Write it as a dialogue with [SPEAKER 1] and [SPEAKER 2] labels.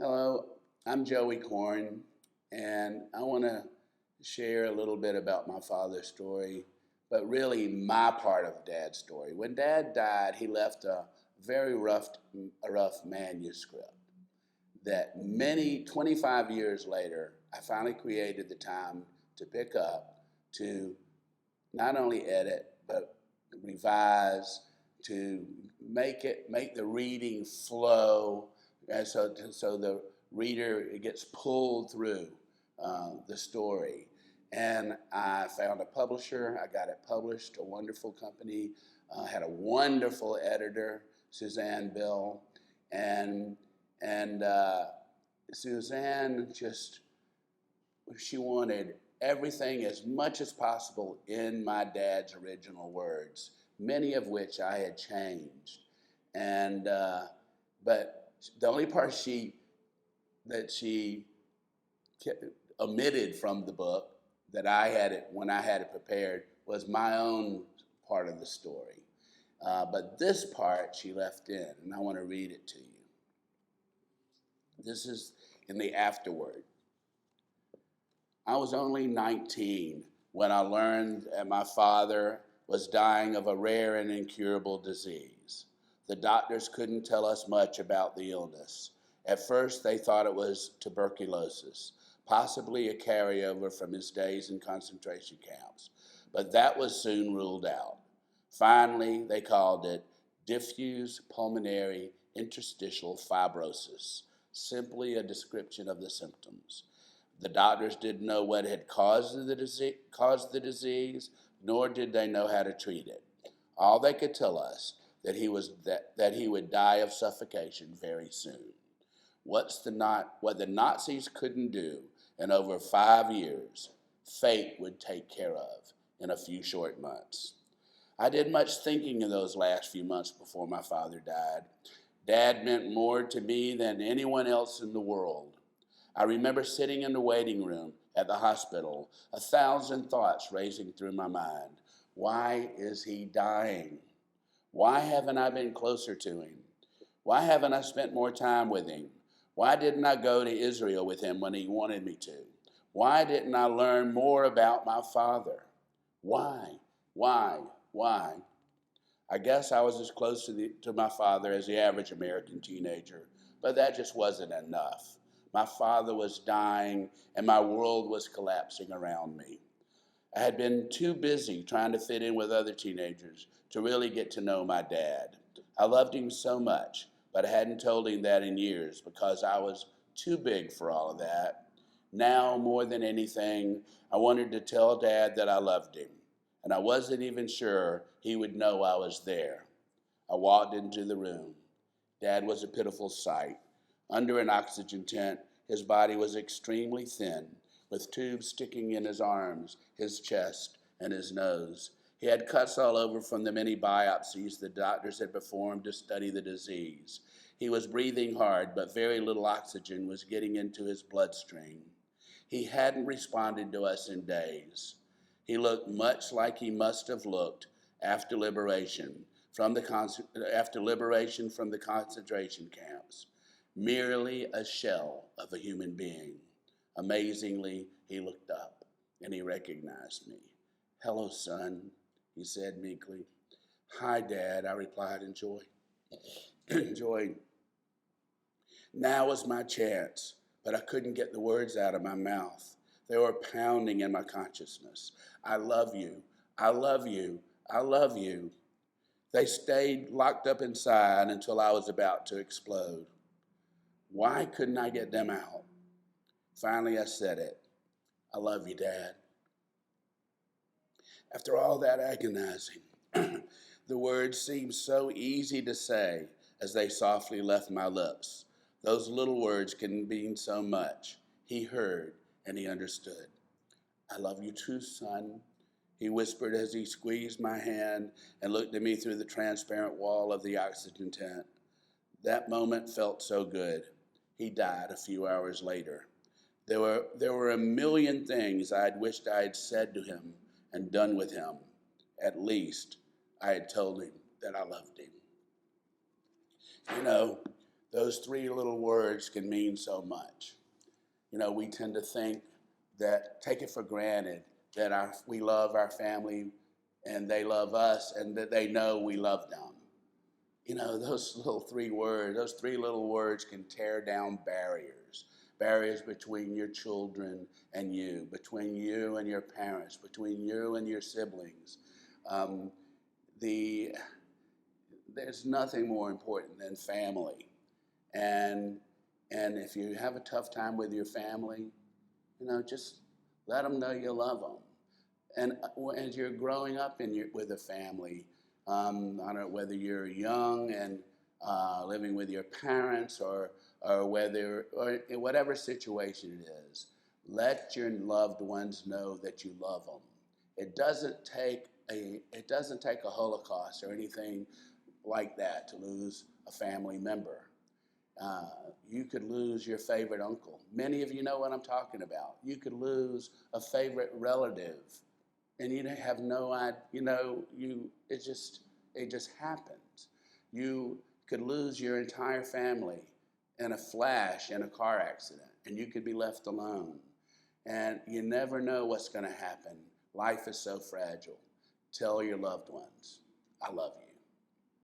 [SPEAKER 1] Hello, I'm Joey Korn, and I want to share a little bit about my father's story, but really my part of Dad's story. When Dad died, he left a very rough manuscript that 25 years later, I finally created the time to pick up, to not only edit, but revise, to make the reading flow, and so the reader gets pulled through the story. And I found a publisher. I got it published, a wonderful company. Had a wonderful editor, Suzanne Bill, and Suzanne she wanted everything as much as possible in my dad's original words, many of which I had changed. And but the only part that she omitted from the book that I had it when I had it prepared was my own part of the story. But this part she left in, and I want to read it to you. This is in the afterword. I was only 19 when I learned that my father was dying of a rare and incurable disease. The doctors couldn't tell us much about the illness. At first, they thought it was tuberculosis, possibly a carryover from his days in concentration camps, but that was soon ruled out. Finally, they called it Diffuse Pulmonary Interstitial Fibrosis, simply a description of the symptoms. The doctors didn't know what had caused the disease, nor did they know how to treat it. All they could tell us that he would die of suffocation very soon. What the Nazis couldn't do in over 5 years, fate would take care of in a few short months. I did much thinking in those last few months before my father died. Dad meant more to me than anyone else in the world. I remember sitting in the waiting room at the hospital, 1,000 thoughts racing through my mind. Why is he dying? Why haven't I been closer to him? Why haven't I spent more time with him? Why didn't I go to Israel with him when he wanted me to? Why didn't I learn more about my father? Why? I guess I was as close to my father as the average American teenager, but that just wasn't enough. My father was dying, and my world was collapsing around me. I had been too busy trying to fit in with other teenagers to really get to know my dad. I loved him so much, but I hadn't told him that in years because I was too big for all of that. Now, more than anything, I wanted to tell Dad that I loved him, and I wasn't even sure he would know I was there. I walked into the room. Dad was a pitiful sight. Under an oxygen tent, his body was extremely thin, with tubes sticking in his arms, his chest, and his nose. He had cuts all over from the many biopsies the doctors had performed to study the disease. He was breathing hard, but very little oxygen was getting into his bloodstream. He hadn't responded to us in days. He looked much like he must have looked after liberation from the concentration camps. Merely a shell of a human being. Amazingly, he looked up and he recognized me. "Hello, son," he said meekly. "Hi, Dad," I replied in joy. Joy. Now was my chance, but I couldn't get the words out of my mouth. They were pounding in my consciousness. I love you. I love you. I love you. They stayed locked up inside until I was about to explode. Why couldn't I get them out? Finally, I said it. "I love you, Dad." After all that agonizing, the words seemed so easy to say as they softly left my lips. Those little words can mean so much. He heard and he understood. "I love you too, son," he whispered as he squeezed my hand and looked at me through the transparent wall of the oxygen tent. That moment felt so good. He died a few hours later. There were a million things I had wished I had said to him and done with him. At least I had told him that I loved him. You know, those three little words can mean so much. You know, we tend to think that, take it for granted, that we love our family and they love us and that they know we love them. You know, those three little words can tear down barriers between your children and you, between you and your parents, between you and your siblings. There's nothing more important than family. And if you have a tough time with your family, you know, just let them know you love them. And as you're growing up with a family, I don't know whether you're young and living with your parents or in whatever situation it is, let your loved ones know that you love them. It doesn't take a Holocaust or anything like that to lose a family member. You could lose your favorite uncle. Many of you know what I'm talking about. You could lose a favorite relative, and you have no idea. You know, it just happens. You could lose your entire family in a flash in a car accident, and you could be left alone. And you never know what's going to happen. Life is so fragile. Tell your loved ones, I love you.